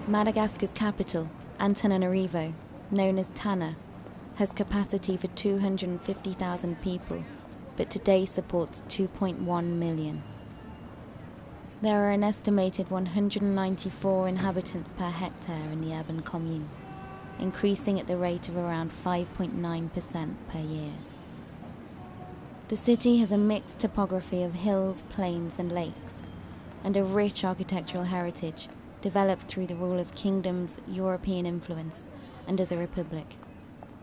Madagascar's capital, Antananarivo, known as Tana, has capacity for 250,000 people, but today supports 2.1 million. There are an estimated 194 inhabitants per hectare in the urban commune, increasing at the rate of around 5.9% per year. The city has a mixed topography of hills, plains and lakes, and a rich architectural heritage developed through the rule of kingdoms, European influence, and as a republic.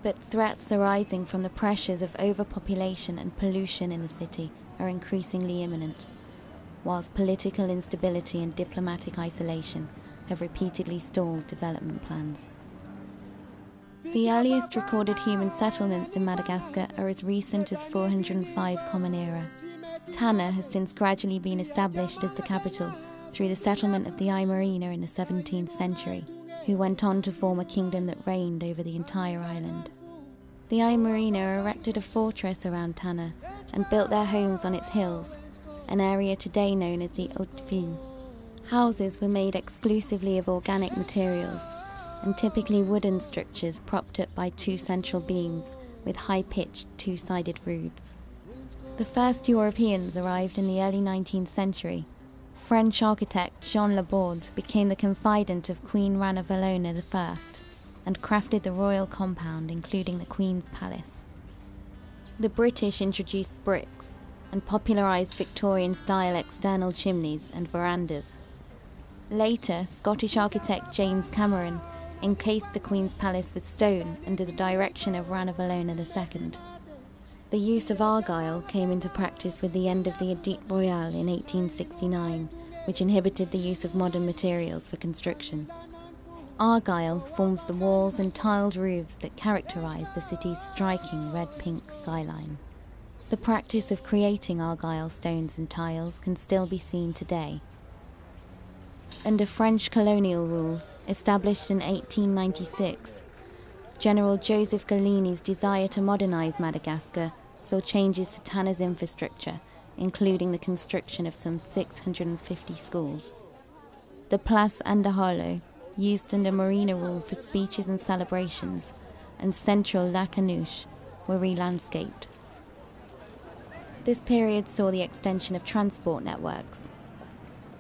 But threats arising from the pressures of overpopulation and pollution in the city are increasingly imminent, whilst political instability and diplomatic isolation have repeatedly stalled development plans. The earliest recorded human settlements in Madagascar are as recent as 405 Common Era. Tana has since gradually been established as the capital through the settlement of the Aimarina in the 17th century, who went on to form a kingdom that reigned over the entire island. The Aimarina erected a fortress around Tana and built their homes on its hills, an area today known as the Haute-Ville. Houses were made exclusively of organic materials, and typically wooden structures propped up by two central beams with high-pitched two-sided roofs. The first Europeans arrived in the early 19th century. French architect Jean Laborde became the confidant of Queen Ranavalona I and crafted the royal compound, including the Queen's Palace. The British introduced bricks and popularised Victorian-style external chimneys and verandas. Later, Scottish architect James Cameron encased the Queen's Palace with stone under the direction of Ranavalona II. The use of argile came into practice with the end of the Edit Royal in 1869, which inhibited the use of modern materials for construction. Argile forms the walls and tiled roofs that characterise the city's striking red-pink skyline. The practice of creating argile stones and tiles can still be seen today. Under French colonial rule, established in 1896, General Joseph Galini's desire to modernise Madagascar saw changes to Tana's infrastructure, including the construction of some 650 schools. The Place Andaholo, used under Marina rule for speeches and celebrations, and central Lacanouche were re-landscaped. This period saw the extension of transport networks.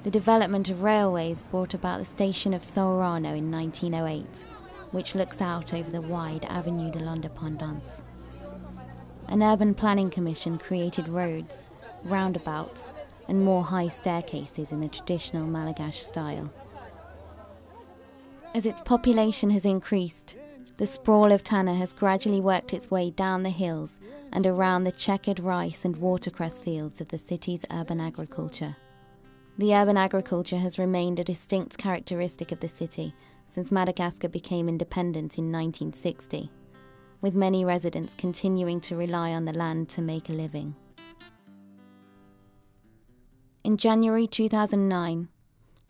The development of railways brought about the station of Saurano in 1908, which looks out over the wide Avenue de l'Indépendance. An urban planning commission created roads, roundabouts, and more high staircases in the traditional Malgache style. As its population has increased, the sprawl of Tana has gradually worked its way down the hills and around the checkered rice and watercress fields of the city's urban agriculture. The urban agriculture has remained a distinct characteristic of the city since Madagascar became independent in 1960, with many residents continuing to rely on the land to make a living. In January 2009,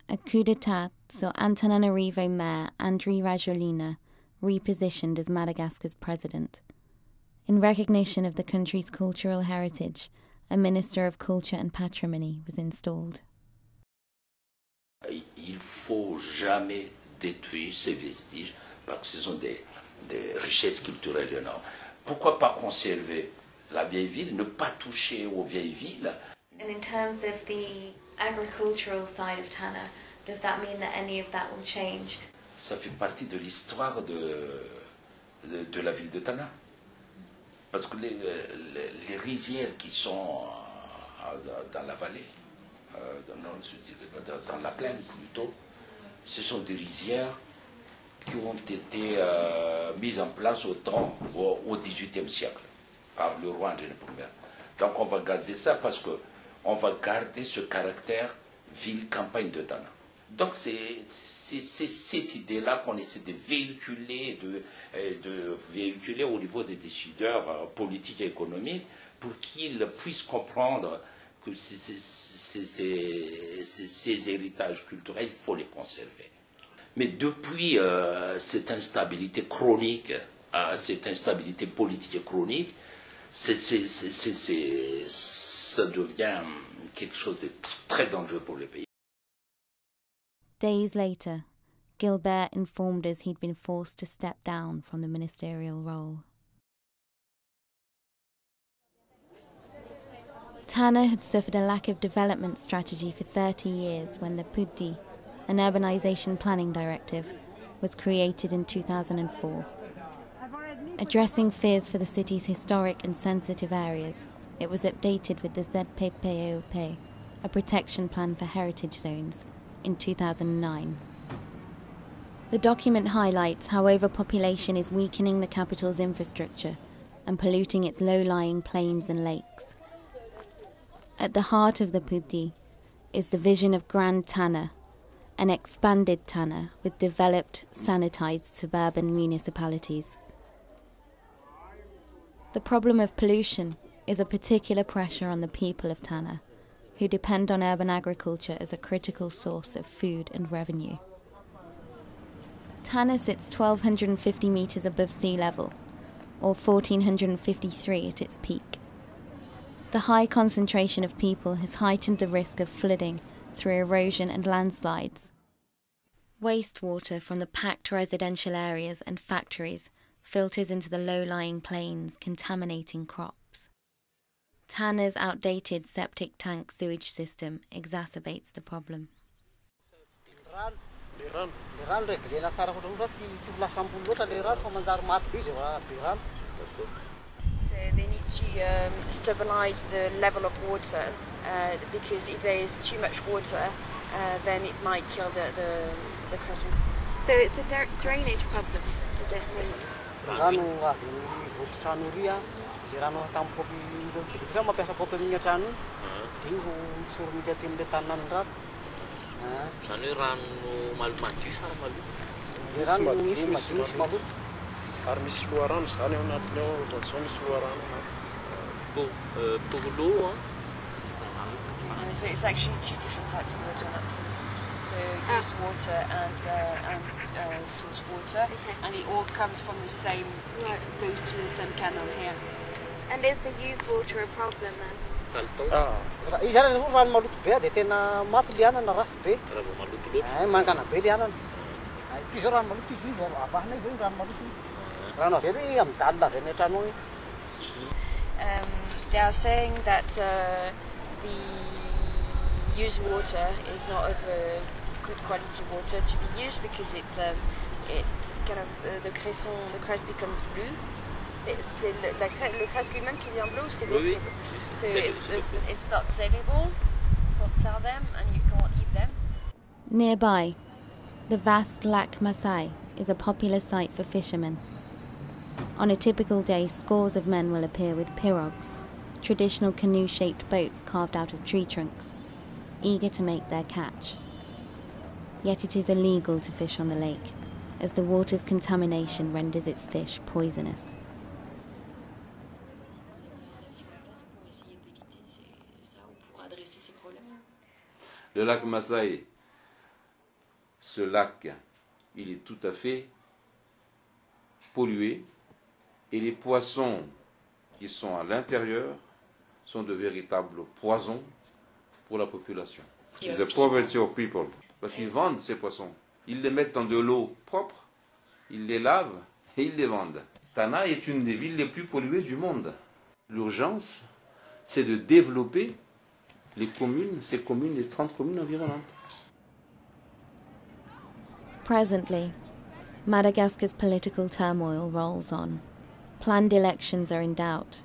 a coup d'etat saw Antananarivo Mayor Andry Rajoelina repositioned as Madagascar's president. In recognition of the country's cultural heritage, a Minister of Culture and Patrimony was installed. Il faut jamais détruire ces vestiges parce que ce sont des richesses culturelles énormes. Pourquoi pas conserver la vieille ville, ne pas toucher aux vieilles villes? And in terms of the agricultural side of Tana, does that mean that any of that will change? Ça fait partie de l'histoire de la ville de Tana. Parce que les rizières qui sont dans la vallée, dans la plaine plutôt, ce sont des rizières qui ont été mises en place au XVIIIe siècle par le roi André I. Donc on va garder ça parce qu'on va garder ce caractère ville-campagne de Tana. Donc c'est cette idée-là qu'on essaie de véhiculer, de véhiculer au niveau des décideurs politiques et économiques pour qu'ils puissent comprendre que ces héritages culturels, il faut les conserver. Mais depuis cette instabilité chronique, cette instabilité politique chronique, ça devient quelque chose de très dangereux pour le pays. Days later, Gilbert informed us he'd been forced to step down from the ministerial role. Tana had suffered a lack of development strategy for 30 years when the PUDI, an urbanisation planning directive, was created in 2004. Addressing fears for the city's historic and sensitive areas, it was updated with the ZPPOP, a protection plan for heritage zones, in 2009. The document highlights how overpopulation is weakening the capital's infrastructure and polluting its low-lying plains and lakes. At the heart of the PUDI is the vision of Grand Tana, an expanded Tana with developed, sanitised suburban municipalities. The problem of pollution is a particular pressure on the people of Tana, who depend on urban agriculture as a critical source of food and revenue. Tana sits 1,250 metres above sea level, or 1,453 at its peak. The high concentration of people has heightened the risk of flooding through erosion and landslides. Wastewater from the packed residential areas and factories filters into the low-lying plains, contaminating crops. Tana's outdated septic tank sewage system exacerbates the problem. So they need to stabilize the level of water, because if there is too much water, then it might kill the crossing. So it's a drainage problem. So it's actually two different types of water. So used water and source water, and it all comes from the same, it goes to the same canal here. And is the used water a problem then? They are saying that the used water is not of good quality water to be used because it kind of the crest becomes blue. C'est le crest lui-même qui devient blue, c'est l'eau. So it's not sellable. You can't sell them and you can't eat them. Nearby, the vast Lac Masai is a popular site for fishermen. On a typical day, scores of men will appear with pirogues, traditional canoe-shaped boats carved out of tree trunks, eager to make their catch. Yet it is illegal to fish on the lake, as the water's contamination renders its fish poisonous. Le lac Masai, ce lac, il est tout à fait pollué et les poissons qui sont à l'intérieur sont de véritables poisons pour la population. C'est the poverty of people. Parce qu'ils vendent ces poissons. Ils les mettent dans de l'eau propre, ils les lavent et ils les vendent. Tana est une des villes les plus polluées du monde. L'urgence, c'est de développer les communes, ces communes, les 30 communes environnantes. Presently, Madagascar's political turmoil rolls on. Planned elections are in doubt.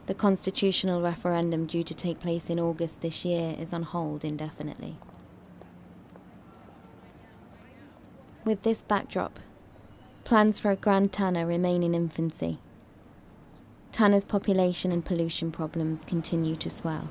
The constitutional referendum due to take place in August this year is on hold indefinitely. With this backdrop, plans for a Grand Tana remain in infancy. Tana's population and pollution problems continue to swell.